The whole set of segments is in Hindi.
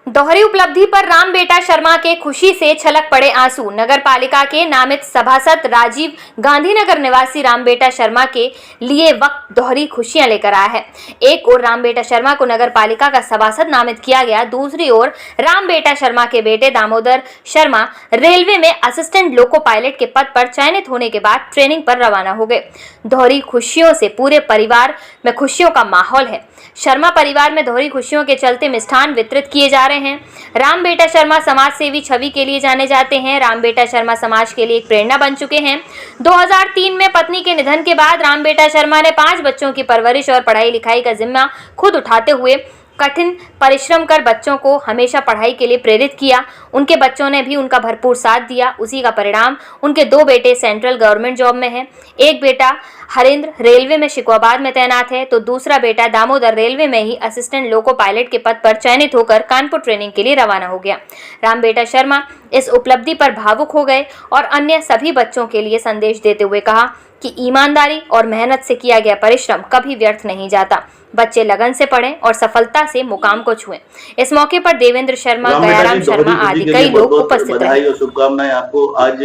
दोहरी उपलब्धि पर राम बेटा शर्मा के खुशी से छलक पड़े आंसू। नगर पालिका के नामित सभासद राजीव गांधीनगर निवासी राम बेटा शर्मा के लिए वक्त दोहरी खुशियां लेकर आया है। एक ओर राम बेटा शर्मा को नगर पालिका का सभासद नामित किया गया, दूसरी ओर राम बेटा शर्मा के बेटे दामोदर शर्मा रेलवे में असिस्टेंट लोको पायलट के पद पर चयनित होने के बाद ट्रेनिंग पर रवाना हो गए। दोहरी खुशियों से पूरे परिवार में खुशियों का माहौल है। शर्मा परिवार में दोहरी खुशियों के चलते मिष्ठान वितरित किए जा रहे हैं। राम बेटा शर्मा समाज सेवी छवि के लिए जाने जाते हैं। राम बेटा शर्मा समाज के लिए एक प्रेरणा बन चुके हैं। 2003 में पत्नी के निधन के बाद राम बेटा शर्मा ने 5 बच्चों की परवरिश और पढ़ाई लिखाई का जिम्मा खुद उठाते हुए कठिन परिश्रम कर बच्चों को हमेशा पढ़ाई के लिए प्रेरित किया। उनके बच्चों ने भी उनका भरपूर साथ दिया। उसी का परिणाम उनके 2 बेटे सेंट्रल गवर्नमेंट जॉब में हैं। एक बेटा हरेंद्र रेलवे में शिकोहाबाद में तैनात है, तो दूसरा बेटा दामोदर रेलवे में ही असिस्टेंट लोको पायलट के पद पर चयनित होकर कानपुर ट्रेनिंग के लिए रवाना हो गया। राम बेटा शर्मा इस उपलब्धि पर भावुक हो गए और अन्य सभी बच्चों के लिए संदेश देते हुए कहा कि ईमानदारी और मेहनत से किया गया परिश्रम कभी व्यर्थ नहीं जाता। बच्चे लगन से पढ़ें और सफलता से मुकाम को छुएं। इस मौके पर देवेंद्र शर्मा, गयाराम शर्मा आदि कई लोग उपस्थित रहे। बधाई और शुभकामनाएं आपको। आज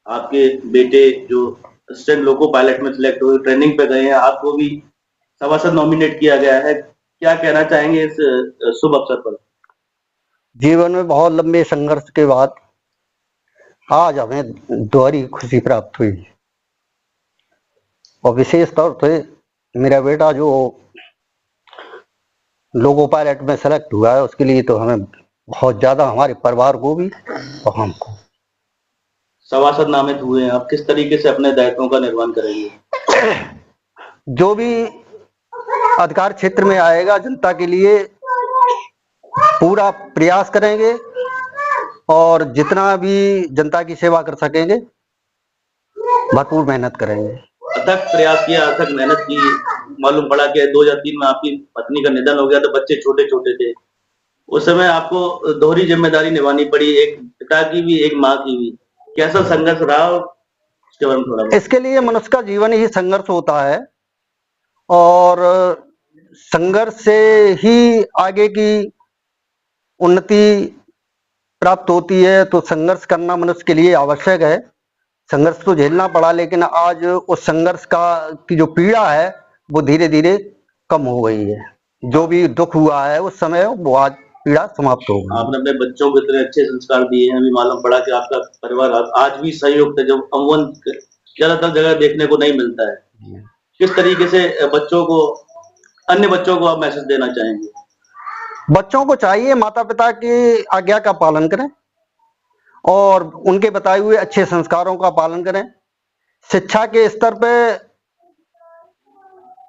आपके बेटे जो असिस्टेंट लोको पायलट में सिलेक्ट हुए, ट्रेनिंग पे गए हैं, आपको भी सभासद नॉमिनेट किया गया है। क्या कहना चाहेंगे इस शुभ अवसर पर? जीवन में बहुत लंबे संघर्ष के बाद आज हमें दोहरी खुशी प्राप्त हुई और विशेष तौर से मेरा बेटा जो लोको पायलट में सेलेक्ट हुआ है उसके लिए तो हमें बहुत ज्यादा, हमारे परिवार को भी और हमको। सभासद नामित हुए हैं, आप किस तरीके से अपने दायित्वों का निर्वहन करेंगे? जो भी अधिकार क्षेत्र में आएगा जनता के लिए पूरा प्रयास करेंगे और जितना भी जनता की सेवा कर सकेंगे भरपूर मेहनत करेंगे। अथक प्रयास किया, अथक मेहनत की। मालूम पड़ा कि 2003 में आपकी पत्नी का निधन हो गया, तो बच्चे छोटे छोटे थे। उस समय आपको दोहरी जिम्मेदारी निभानी पड़ी, एक पिता की भी एक माँ की भी। कैसा संघर्ष रहा उसके बारे में थोड़ा? इसके लिए मनुष्य का जीवन ही संघर्ष होता है और संघर्ष से ही आगे की उन्नति प्राप्त होती है। तो संघर्ष करना मनुष्य के लिए आवश्यक है। संघर्ष तो झेलना पड़ा, लेकिन आज उस संघर्ष की जो पीड़ा है वो धीरे धीरे कम हो गई है। जो भी दुख हुआ है उस समय वो आज पीड़ा समाप्त हो गई। आपने अपने बच्चों को इतने अच्छे संस्कार दिए हैं। अभी मालूम पड़ा कि आपका परिवार आज भी सहयोग है, जो अमूमन ज्यादातर जगह देखने को नहीं मिलता है। किस तरीके से बच्चों को, अन्य बच्चों को आप मैसेज देना चाहेंगे? बच्चों को चाहिए माता पिता की आज्ञा का पालन करें और उनके बताए हुए अच्छे संस्कारों का पालन करें। शिक्षा के स्तर पे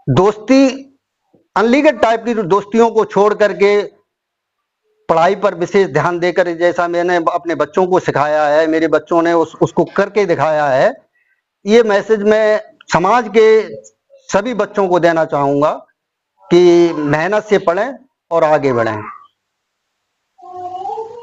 दोस्ती, अनलीगल टाइप की दोस्तियों को छोड़ करके पढ़ाई पर विशेष ध्यान देकर, जैसा मैंने अपने बच्चों को सिखाया है, मेरे बच्चों ने उसको करके दिखाया है। ये मैसेज मैं समाज के सभी बच्चों को देना चाहूंगा कि मेहनत से पढ़ें और आगे बढ़ें।